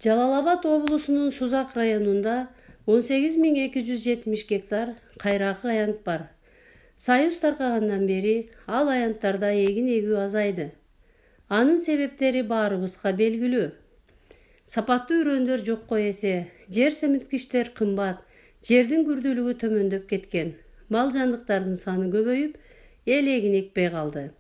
Жалал Абад облусунун Сузак районунда 18.270 гектар кайракы аянт бар. Союз таркагандан бери ал аянттарда эгин эгүү азайды. Анын себептери баарыбызга белгилүү. Сапаттуу үрөндөр жокко эсе, жер семирткичтер кымбат, жердин күрдүүлүгү төмөндөп кеткен. Мал жандыктардын саны көбөйүп, эл эгин экпей калды.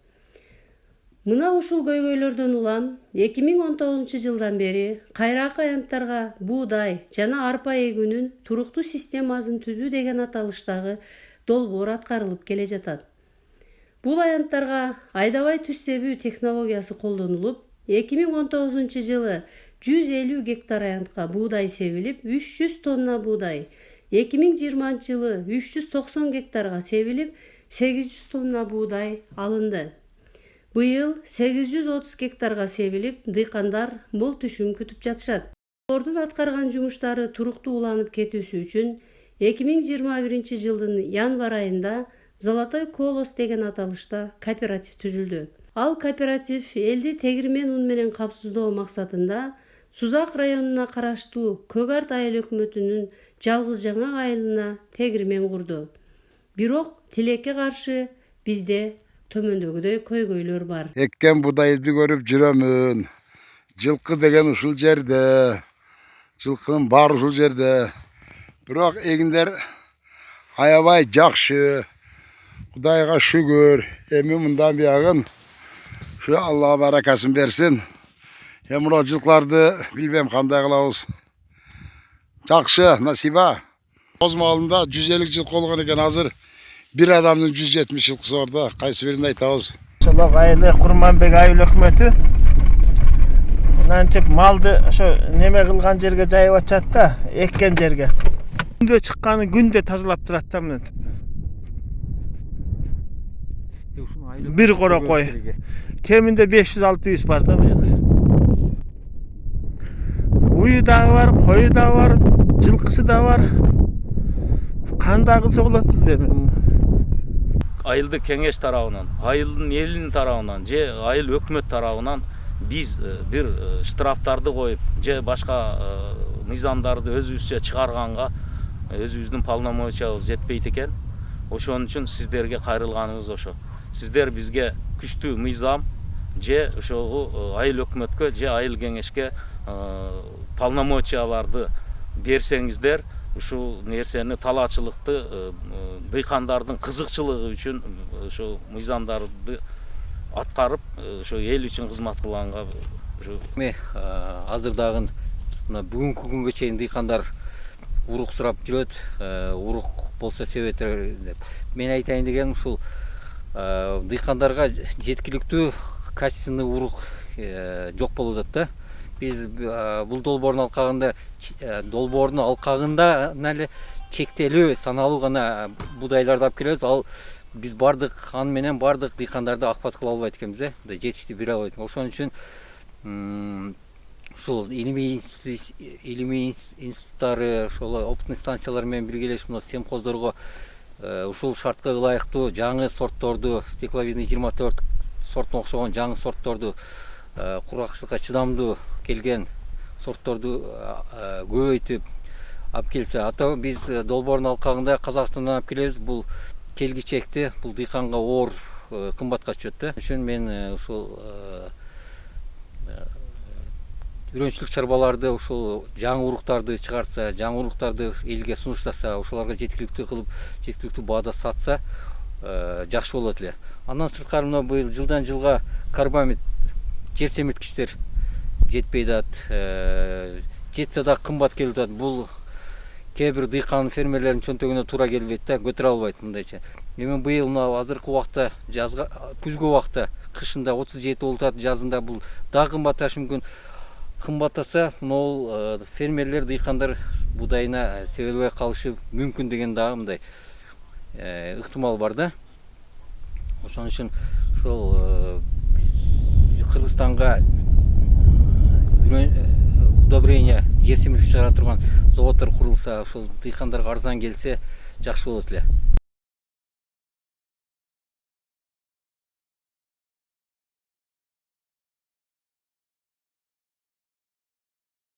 Мына ушул көйгөйлөрдөн улам 2019 жылдан бери кайракы аянттарга буудай жана арпа эгүүнүн туруктуу системасын түзүү деген аталыштагы долбоор аткарылып келе жатат. Бул аянттарга айдабай түз себүү технологиясы колдонулуп, 2019 жылы 150 гектар аянтка буудай себилип, 300 тонна буудай, 2020 жылы 390 гектарга себилип, 800 тонна буудай алынды. Быйыл 830 гектарга себилип, дыйкандар мол түшүм күтүп жатышат. Олордун аткарган жумуштары туруктуу уланып кетүүсү үчүн 2021 жылдын январь айында Золотой колос деген аталышта кооператив түзүлдү. Ал кооператив элди тегирмен ун менен капсыздоо максатында Сузак районуна караштуу Көк Арт айыл өкмөтүнүн жалгыз жаңа айылына тегирмен курду. Бирок тилекке каршы бизде төмөндөгүдөй көйгөйлөр бар. Ekкен budaydı görüp жүрөмүн. Жылкы деген ушул жерде. Жылкынын баары ушул жерде. Бирок эгиндер аябай жакшы. Кудайга шүгүр. Эми мындан биягын şu Алла баракасын берсин. Эмура жылкыларды билбем кандай кылабыз. Жакшы, насиба. Оз малында 150 жылкы болгон экен, азыр bir adamın 170 yılkısı orada. Kaysı birini aytабыз. Şolak ayılı Kurmanbek ayıl hökümeti Nantip maldı şu neme kılgan jerge jayıp atacak da ekken jerge. Günde çıkkanı günde tazalap durat da mı? Bir kora koy. Keminde 500-600 var da mı? Uyu da var, koyu da var, жылкысы da var. Kandagısı oladı demem. Айылды кеңеш тарабынан, айылдын элинин тарабынан, же айыл өкмөт тарабынан биз бир штрафтарды коюп, же башка мыйзамдарды өзүбүзчө чыгарганга өзүбүздүн полномочиябыз жетпейт экен. Ошон үчүн сиздерге кайрылганыбыз ошо. Сиздер бизге күчтүү мыйзам же ошого айыл өкмөткө же айыл кеңешке полномочияларды берсеңиздер, ушул нерсени талаачылыкты дыйкандардын кызыкчылыгы үчүн ошо мыйзамдарды аткарып ошо эл үчүн кызмат кылганга азырдагы мына бүгүнкү күнгө чейин дыйкандар урук сурап жүрөт, урук болсо себеттер деп. Мен айтайын дегеним ушул дыйкандарга жеткиликтүү качественный урук жок болуп атат да. Biz bu dolborun alkağında nali çektelü sanalı gana budaylarda alып келебиз. Ал biz bardık an menen bardık dıykanlarda akbat kıla alбайт экенбиз да. Жетишти бире албайт. Ошон үчүн ушул илимий институттары, ошол опытный станциялар менен биргелешип мына семхоздорго ушул шартка ылайыктуу жаңы сортторду, стекловидный 24 сортуна окшогон жаңы сортторду кургакчылыкка чыдамдуу келген сортторду көбөйтүп алып келсе, ата биз долбоордун алкагында Казакстандан алып келебиз. Бул келгичекти, бул дыйканга оор кымбатка түшөт да. Үчүн мен ушул үрөнчүлүк чарбаларды, ушул жаңы уруктарды чыгарса, жаңы уруктарды элге сунуштаса, ошолорго жеткиликтүү кылып, жеткиликтүү баада сатса жакшы болот эле. Андан сырткары мына быйыл жылдан жылга карбамид жер семирткичтер жетпей дат, жетсе да кымбат келип атат. Бул кээ бир дыйкан фермерлердин чөнтөгүнө туура келбейт да, көтөрө албайт мындайча. Эми быйыл мына азыркы убакта, жазга, күзгү убакта, кышында 37 болуп атат, жазында бул дагы кымбатташы мүмкүн. Кымбаттаса, могул фермерлер, дыйкандар будайына себелбей калышы мүмкүн деген дагы мындай ыктымал бар да. Ошон үчүн ошол Кыргызстанга удобрение жер семирткич чыгара турган заводдор курулса, ошол дыйкандарга арзан келсе жакшы болот эле.